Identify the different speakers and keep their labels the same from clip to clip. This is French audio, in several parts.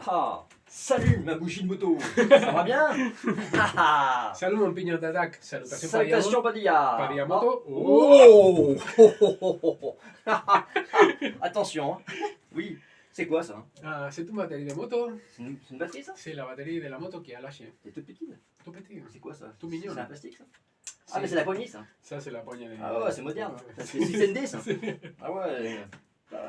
Speaker 1: Ah, salut ma bougie de moto, ça va bien?
Speaker 2: Salut mon pignon d'attaque, salutations
Speaker 1: Salutations Padilla.
Speaker 2: Pariamoto.
Speaker 1: Oh, attention, hein. Oui, c'est quoi ça?
Speaker 2: Ah, c'est une batterie de moto,
Speaker 1: C'est une batterie ça?
Speaker 2: c'est la batterie de la moto qui a lâché.
Speaker 1: C'est toute petite.
Speaker 2: Tout petit,
Speaker 1: C'est quoi ça?
Speaker 2: tout mignon.
Speaker 1: C'est un plastique ça? Ah mais c'est la poignée ça?
Speaker 2: Ça c'est la poignée de...
Speaker 1: Ah ouais, c'est moderne. Ça, c'est 6ND ça. Ah ouais,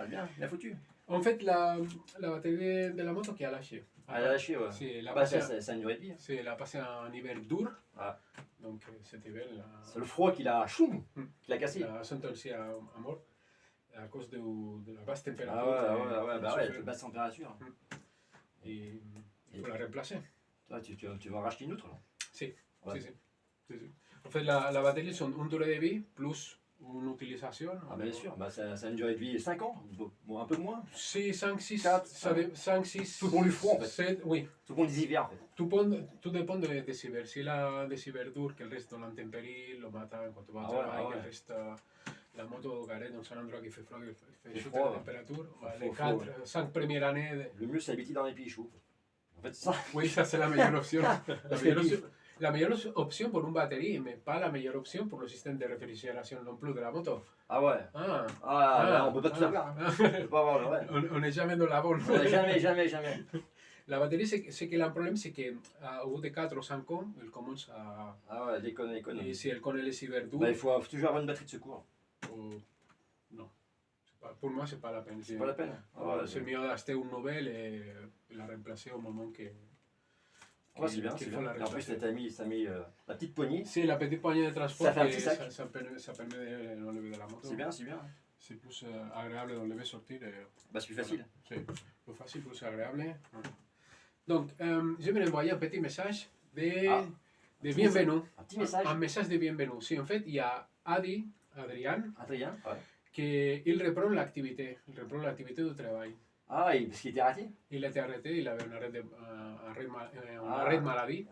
Speaker 1: bien foutu.
Speaker 2: En fait, la batterie de la moto qui a lâché.
Speaker 1: Elle a lâché, ouais.
Speaker 2: C'est la
Speaker 1: Bah,
Speaker 2: passée,
Speaker 1: ça a une durée de vie. Hein.
Speaker 2: c'est la passée en hiver dur.
Speaker 1: Ah.
Speaker 2: Donc cet hiver,
Speaker 1: C'est le froid qui l'a choum,
Speaker 2: Hmm.
Speaker 1: qui l'a cassé.
Speaker 2: la sont aussi à mort à cause de la basse température.
Speaker 1: Ah ouais, bah ouais,
Speaker 2: souffle.
Speaker 1: basse température.
Speaker 2: Et il faut la remplacer.
Speaker 1: Toi, tu vas en racheter une autre là?
Speaker 2: Si,
Speaker 1: Ouais.
Speaker 2: si. En fait, la batterie sont une durée de vie plus une utilisation.
Speaker 1: Ah bien sûr, bah, ça a une durée de vie 5 ans, bon, un peu moins.
Speaker 2: 6, 5, 6,
Speaker 1: 4,
Speaker 2: 5, 6.
Speaker 1: Tout le monde du front en fait.
Speaker 2: 7, oui.
Speaker 1: Tout le monde des hivers en fait.
Speaker 2: Tout dépend des hivers. Si la des hivers durs, que le reste dans l'intempérie, le matin quand tu vas au travail, que le reste la moto garée dans un endroit qui fait froid, qui fait chuter la température. Les 4, 5 premières années.
Speaker 1: Le mieux c'est habiter dans les pays chauds. En fait, ça.
Speaker 2: Oui, ça c'est la meilleure option.
Speaker 1: que
Speaker 2: La meilleure option pour une batterie, mais pas la meilleure option pour le système de réfrigération non plus de la moto.
Speaker 1: Ah ouais. Là, on peut pas tout avoir. Hein. On peut pas avoir le vrai.
Speaker 2: On n'est jamais dans la bonne.
Speaker 1: Jamais.
Speaker 2: La batterie, c'est que le problème, c'est qu'au bout de 4 ou 5 ans, elle commence à...
Speaker 1: Ah ouais, déconne.
Speaker 2: Et si elle connaît les hivers durs...
Speaker 1: Bah, il faut toujours avoir une batterie de secours.
Speaker 2: Non. Pour moi, c'est pas la peine.
Speaker 1: C'est pas la peine.
Speaker 2: C'est mieux d'acheter une nouvelle et la remplacer au moment que...
Speaker 1: Ouais, c'est bien. Et en plus, t'as mis la petite poignée.
Speaker 2: C'est la petite poignée de transport.
Speaker 1: Ça fait un petit sac.
Speaker 2: Ça permet d'enlever de la moto.
Speaker 1: C'est bien.
Speaker 2: C'est plus agréable d'enlever, sortir.
Speaker 1: Bah, c'est plus facile.
Speaker 2: C'est plus facile, plus agréable. Donc, je vais envoyer un petit message de bienvenue.
Speaker 1: Un petit message.
Speaker 2: Un message de bienvenue. Si, en fait, il y a Adrien,
Speaker 1: Adrien, ouais.
Speaker 2: qu'il reprend l'activité. Il reprend l'activité du travail.
Speaker 1: Ah, parce qu'il était arrêté?
Speaker 2: Il a été arrêté, il avait un arrêt de maladie.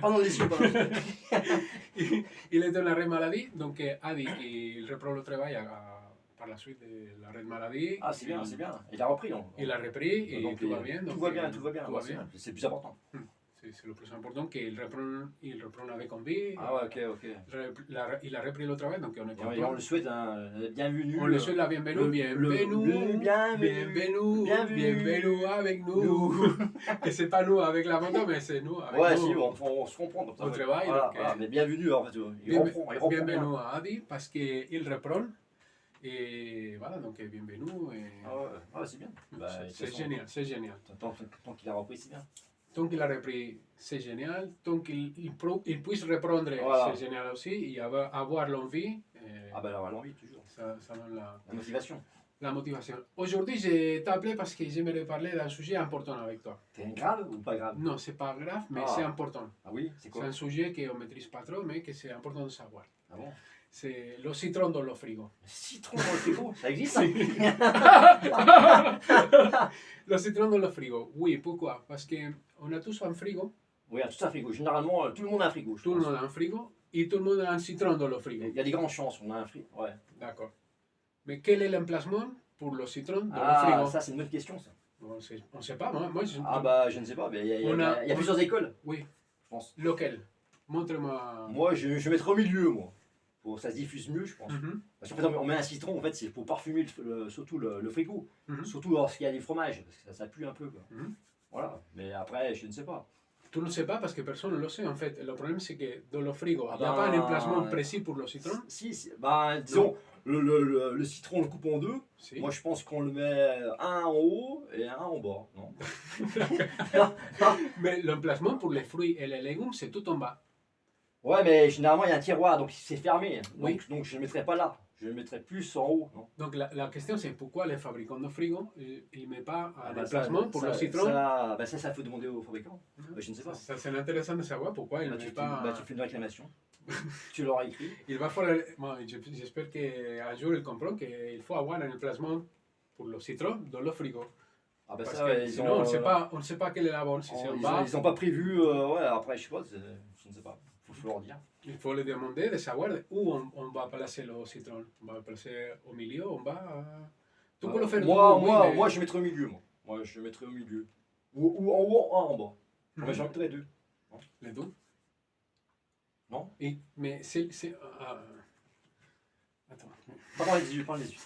Speaker 1: Pardon, les yeux,
Speaker 2: Il était en arrêt de maladie, donc a dit qu'il reprend le travail par la suite de l'arrêt de maladie.
Speaker 1: Ah, c'est bien. Il a repris donc.
Speaker 2: Il a repris et
Speaker 1: Donc,
Speaker 2: tout va bien.
Speaker 1: Tout va bien. C'est le plus important.
Speaker 2: C'est le plus important qu'il reprend avec envie.
Speaker 1: Ah ouais, ok.
Speaker 2: Il a repris le travail, donc on est content.
Speaker 1: Et on le souhaite un bienvenue.
Speaker 2: On le souhaite la bienvenue. Bienvenue avec nous. Et c'est pas nous avec la moto, mais c'est nous avec
Speaker 1: ouais,
Speaker 2: nous.
Speaker 1: si, on se comprend.
Speaker 2: Au travail.
Speaker 1: Voilà, mais bienvenue, en fait. Il reprend.
Speaker 2: Bienvenue à Adi, parce qu'il reprend. Et voilà, donc bienvenue.
Speaker 1: Ah ouais, c'est bien. Bah,
Speaker 2: c'est génial.
Speaker 1: Tant qu'il a repris, c'est bien.
Speaker 2: Tant qu'il a repris, c'est génial. Tant qu'il puisse reprendre, c'est génial aussi. Et avoir l'envie.
Speaker 1: Ah ben avoir l'envie, toujours.
Speaker 2: Ça donne
Speaker 1: la motivation.
Speaker 2: La motivation. Aujourd'hui, je t'ai appelé parce que j'aimerais parler d'un sujet important avec toi.
Speaker 1: C'est grave ou pas grave?
Speaker 2: Non, c'est pas grave, mais c'est important.
Speaker 1: Ah oui, c'est quoi?
Speaker 2: C'est un sujet qu'on ne maîtrise pas trop, mais que c'est important de savoir.
Speaker 1: Ah bon?
Speaker 2: C'est le citron dans le frigo.
Speaker 1: Le citron dans le frigo? Ça existe?
Speaker 2: Le citron dans le frigo. Oui, pourquoi? Parce qu'on a tous un frigo.
Speaker 1: Oui, on a tous un frigo. Généralement, tout le monde a un frigo.
Speaker 2: Tout le monde a un frigo et tout le monde a un citron dans le frigo.
Speaker 1: Il y a des grandes chances, on a un frigo. Ouais.
Speaker 2: D'accord. Mais quel est l'emplacement pour le citron dans le frigo?
Speaker 1: Ça, c'est une bonne question, ça.
Speaker 2: On ne sait pas. Moi,
Speaker 1: je ne sais pas. Mais il y a plusieurs écoles.
Speaker 2: Oui.
Speaker 1: Je pense.
Speaker 2: Lequel? Montre-moi.
Speaker 1: Moi, je mettrais au milieu, moi. Pour que ça se diffuse mieux, je pense. Parce qu'en fait, on met un citron, en fait, c'est pour parfumer surtout le frigo. Surtout lorsqu'il y a des fromages, parce que ça pue un peu. Quoi. Voilà. Mais après, je ne sais pas.
Speaker 2: Tu ne sais pas parce que personne ne le sait en fait. Le problème c'est que dans le frigo, il n'y a pas un emplacement précis pour le citron.
Speaker 1: Si. Disons, le citron, on le coupe en deux. Si. Moi, je pense qu'on le met un en haut et un en bas. Non.
Speaker 2: Mais l'emplacement pour les fruits et les légumes, c'est tout en bas.
Speaker 1: Ouais, mais généralement, il y a un tiroir, donc c'est fermé. Donc je ne le mettrai pas là. Je le mettrai plus en haut. Non.
Speaker 2: Donc la question, c'est pourquoi les fabricants de frigo ne mettent pas un emplacement pour le citron?
Speaker 1: Ça, faut demander aux fabricants. Je ne sais pas.
Speaker 2: Ça, c'est intéressant de savoir pourquoi ils ne mettent pas...
Speaker 1: tu fais une réclamation. Tu l'auras écrit.
Speaker 2: Il va falloir... J'espère qu'un jour, ils comprennent qu'il faut avoir un emplacement pour le citron dans le frigo. Sinon, on ne sait pas quelle est la bonne. Si c'est en bas...
Speaker 1: Ils n'ont pas prévu... après, je sais pas. Je ne sais pas. Il faut leur dire.
Speaker 2: Il faut les demander de savoir où on va placer le citron. On va le placer au milieu, en bas. Tu peux le faire.
Speaker 1: Moi, je mettrais au milieu, moi. Moi, je le mettrais au milieu. Ou en haut, un en bas. Moi, j'en mettrais deux.
Speaker 2: Les deux?
Speaker 1: Non?
Speaker 2: Mais c'est... Attends.
Speaker 1: Prends les yeux, prends les yeux.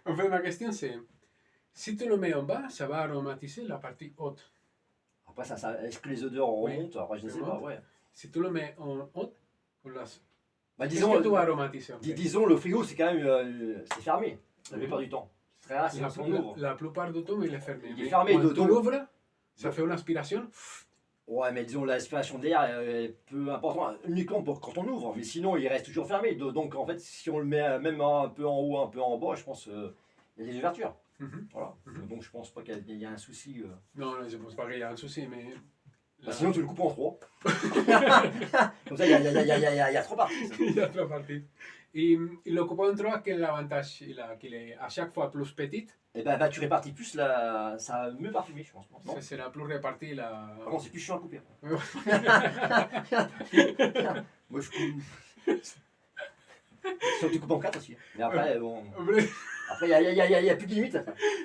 Speaker 2: En fait, ma question c'est, si tu le mets en bas, ça va aromatiser la partie haute.
Speaker 1: Après, est-ce que les odeurs remontent? Après, je ne sais pas, ouais.
Speaker 2: Si tu le mets en haute,
Speaker 1: bah,
Speaker 2: qu'est-ce que tu vas aromatiser en fait?
Speaker 1: Disons, le frigo, c'est quand même c'est fermé, la plupart du temps. C'est très rare, c'est
Speaker 2: la plupart du temps, il est fermé.
Speaker 1: Il est fermé,
Speaker 2: quand tu l'ouvres, ça fait une aspiration.
Speaker 1: Ouais, mais disons, l'aspiration d'air est peu importante, uniquement quand on ouvre, mais sinon, il reste toujours fermé. Donc, en fait, si on le met même un peu en haut, un peu en bas, je pense qu'il y a des ouvertures. Voilà. Donc, je pense pas qu'il y a un souci.
Speaker 2: Non, je pense pas qu'il y a un souci, mais...
Speaker 1: Bah, sinon, tu le coupes en trois. Comme ça, il y a trois parties.
Speaker 2: Il y a trois parties. Et le coupé en trois, quel est l'avantage qu'il est à chaque fois plus petit?
Speaker 1: Et bah, tu répartis plus, ça va mieux parfumer, je pense.
Speaker 2: Ça sera plus réparti.
Speaker 1: Par contre, c'est plus chiant à couper. Moi, je coupe. Sauf que tu coupes en quatre aussi. Mais après, bon. Après, il y a plus de limite.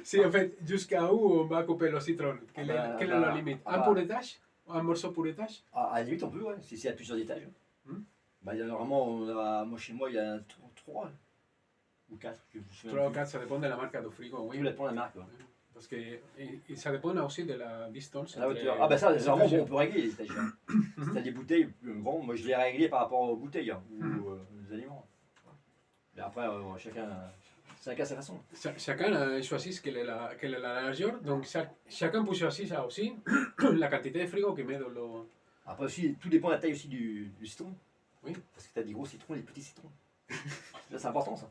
Speaker 2: Si, en fait, jusqu'à où on va couper le citron? Quelle est la limite? Un pour étage? Un morceau pour étage?
Speaker 1: À la limite, on peut, ouais, si c'est à plusieurs étages. Bah, normalement, moi, chez moi, il y a 3 ou 4.
Speaker 2: 3 ou 4, ça dépend de la marque de frigo. Oui.
Speaker 1: Tout dépend de la marque. Ouais.
Speaker 2: Parce que ça dépend aussi de la distance.
Speaker 1: La hauteur. Ah, bah ça, vraiment, on peut régler les étages. Si t'as des bouteilles, bon, moi, je les ai réglées par rapport aux bouteilles ou aux aliments. Mais après, chacun a sa façon.
Speaker 2: Chacun choisit quelle est la largeur. Donc, chacun peut choisir ça aussi. La quantité de frigo qu'il met dans le...
Speaker 1: Après aussi, tout dépend de la taille aussi du citron.
Speaker 2: Oui.
Speaker 1: Parce que tu as des gros citrons et des petits citrons. C'est important ça.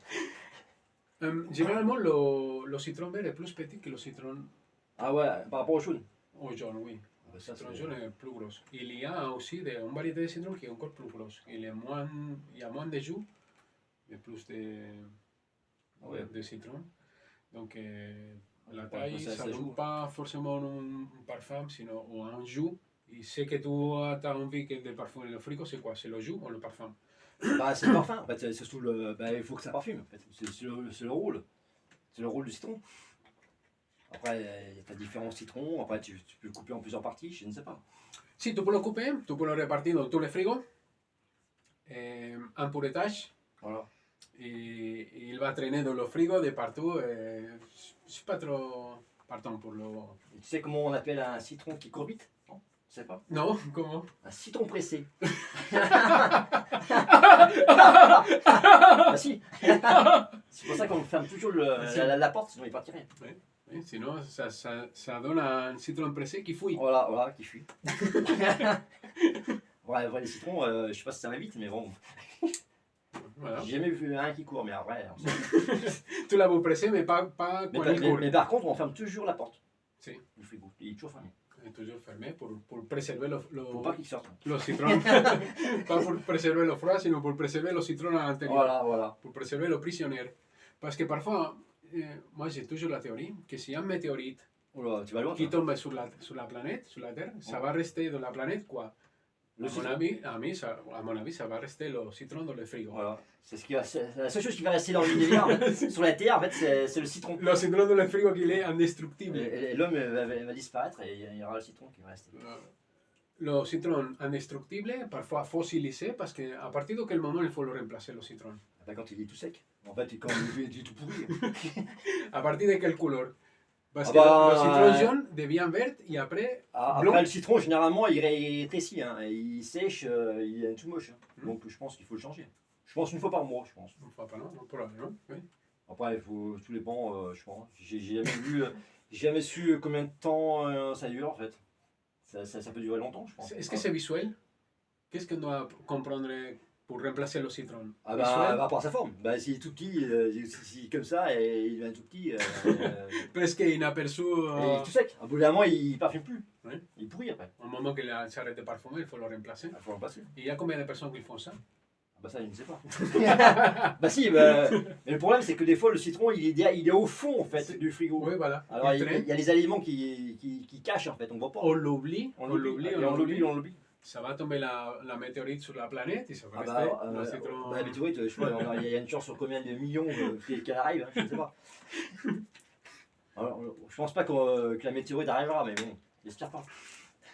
Speaker 2: Généralement, le citron vert est plus petit que le citron...
Speaker 1: Ah ouais, par rapport au jaune.
Speaker 2: Au jaune, oui.
Speaker 1: Ah bah
Speaker 2: Le citron jaune est plus gros. Il y a aussi une variété de citron qui est encore plus gros. Il y a moins de jus, mais plus de citron. Donc, la taille, ça ne joue pas forcément un parfum, sinon un jus. Et ce que tu as envie de parfumer le frigo, c'est quoi? C'est le jus ou le parfum?
Speaker 1: Bah, c'est le parfum, en fait, c'est surtout il faut que ça parfume, en fait. C'est le rôle. C'est le rôle du citron. Après, tu as différents citrons, après tu peux le couper en plusieurs parties, je ne sais pas.
Speaker 2: Si, tu peux le couper, tu peux le répartir dans tous les frigos, un pour étage.
Speaker 1: Voilà.
Speaker 2: Et il va traîner dans le frigo de partout. Je suis pas trop partant pour le...
Speaker 1: Et tu sais comment on appelle un citron qui court vite? Non, tu sais pas?
Speaker 2: Non, comment?
Speaker 1: Un citron pressé. Ah si. C'est pour ça qu'on ferme toujours la porte, sinon il partirait.
Speaker 2: Oui, sinon ça donne un citron pressé qui fouille.
Speaker 1: Voilà, qui fuit. Ouais, les citrons, je sais pas si ça va vite, mais bon. Voilà. J'ai jamais vu un qui court, mais après.
Speaker 2: Tu l'as beau pressé, mais pas quand il court.
Speaker 1: Mais par contre, on ferme toujours la porte.
Speaker 2: Si.
Speaker 1: Le frigo, il est toujours fermé.
Speaker 2: Il est toujours fermé pour préserver
Speaker 1: Faut pas qu'il sorte.
Speaker 2: Le citron. Pas pour préserver le froid, sinon pour préserver le citron à l'intérieur.
Speaker 1: Voilà.
Speaker 2: Pour préserver le prisonnier. Parce que parfois, moi j'ai toujours la théorie que si un météorite qui tombe sur la planète, sur la Terre, ça va rester dans la planète quoi? À mon avis, ça va rester le citron dans le frigo.
Speaker 1: Voilà. C'est la seule chose qui va rester dans l'univers sur la Terre, en fait, c'est le citron.
Speaker 2: Le citron dans le frigo qui est indestructible.
Speaker 1: Et l'homme va disparaître et il y aura le citron qui va rester.
Speaker 2: Le citron indestructible, parfois fossilisé, parce qu'à partir de quel moment il faut le remplacer, le citron?
Speaker 1: Quand il est tout sec. En fait, quand il est tout pourri.
Speaker 2: À partir de quelle couleur? Parce que le citron jaune devient vert et après.
Speaker 1: Après, le citron, généralement, il rétrécit. Hein, il sèche, il est tout moche. Hein. Donc, je pense qu'il faut le changer. Je pense une fois par mois, je pense.
Speaker 2: Une fois par an, probablement, oui.
Speaker 1: Après, il faut tous les bancs, je pense. J'ai jamais su combien de temps ça dure, en fait. Ça peut durer longtemps, je pense.
Speaker 2: Est-ce que c'est visuel? Qu'est-ce qu'on doit comprendre pour remplacer le citron?
Speaker 1: Par sa forme. S'il est tout petit, si comme ça, et il devient tout petit.
Speaker 2: Presque inaperçu.
Speaker 1: Il est tout sec. À bout d'un moment, il ne parfume plus. Oui. Il pourrit après.
Speaker 2: Au moment qu'il s'arrête de parfumer, il faut le remplacer.
Speaker 1: Il faut le remplacer.
Speaker 2: Et il y a combien de personnes qui font ça?
Speaker 1: Ça, je ne sais pas. Mais le problème, c'est que des fois, le citron, il est au fond, en fait, du frigo.
Speaker 2: Oui, voilà.
Speaker 1: Alors, il y a les aliments qui cachent, en fait, on ne voit pas.
Speaker 2: On l'oublie.
Speaker 1: On l'oublie.
Speaker 2: ça va tomber la météorite sur la planète et ça va
Speaker 1: Ah
Speaker 2: rester le citron.
Speaker 1: la météorite, je crois, il y a une chance sur combien de millions qu'elle arrive, hein, je ne sais pas. Alors, je pense pas que la météorite arrivera, mais bon, j'espère pas.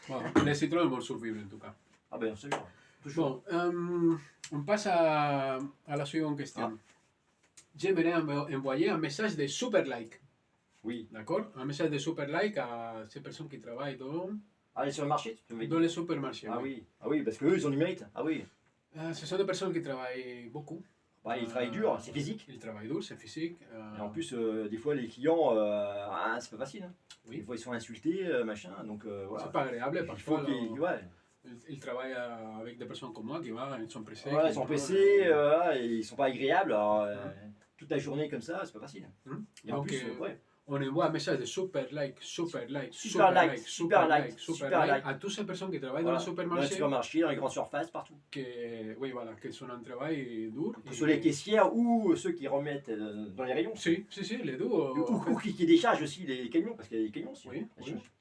Speaker 2: Bon, les citrons vont survivre en tout cas.
Speaker 1: Ah ben, c'est bien. Toujours.
Speaker 2: Bon, on passe à la suivante question. J'aimerais envoyer un message de super like.
Speaker 1: Oui.
Speaker 2: D'accord? Un message de super like à ces personnes qui travaillent
Speaker 1: Aller sur le marché,
Speaker 2: dans les supermarchés.
Speaker 1: Ah oui, ah oui, parce qu'eux, ils ont du mérite. Ah oui.
Speaker 2: Ce sont des personnes qui travaillent beaucoup.
Speaker 1: Bah, ils travaillent dur, c'est physique.
Speaker 2: Ils travaillent dur, c'est physique.
Speaker 1: Et en plus, des fois, les clients, c'est pas facile. Hein.
Speaker 2: Oui.
Speaker 1: Des fois, ils sont insultés, machin. Donc, voilà.
Speaker 2: C'est pas agréable parce que
Speaker 1: ouais.
Speaker 2: ils travaillent avec des personnes comme moi qui ils sont pressés.
Speaker 1: Ouais, ils sont pressés, et ils sont pas agréables. Alors, toute la journée comme ça, c'est pas facile. Et en
Speaker 2: donc,
Speaker 1: plus, ouais.
Speaker 2: On envoie un message de super like à toutes ces personnes qui travaillent dans le supermarché.
Speaker 1: Dans les supermarchés, dans les grandes surfaces, partout.
Speaker 2: Oui, voilà, qui sont en travail dur.
Speaker 1: Que ce soit les caissières ou ceux qui remettent dans les rayons.
Speaker 2: Si, les deux.
Speaker 1: Ou qui déchargent aussi les camions, parce qu'il y a des camions aussi.
Speaker 2: Oui.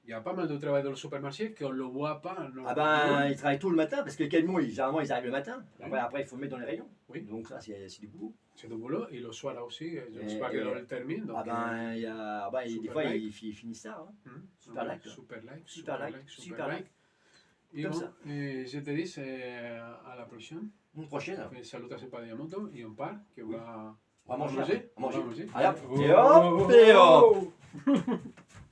Speaker 2: Il y a pas mal de travail dans le supermarché qu'on ne le voit pas.
Speaker 1: Ah ben, ils travaillent tôt le matin, parce que les camions, généralement, ils arrivent le matin. Après, il faut le mettre dans les rayons.
Speaker 2: Oui.
Speaker 1: Donc ça, c'est du boulot.
Speaker 2: C'est du boulot, et le soir là aussi, j'espère qu'ils le terminent.
Speaker 1: Ah ben, des fois, ils finissent tard. Hein. Super like. Super like.
Speaker 2: Et bon, je te dis à la prochaine.
Speaker 1: Une prochaine.
Speaker 2: Salut à Sepadiamoto et on part, qu'on va
Speaker 1: manger.
Speaker 2: On va manger.
Speaker 1: Allez, hop, et hop.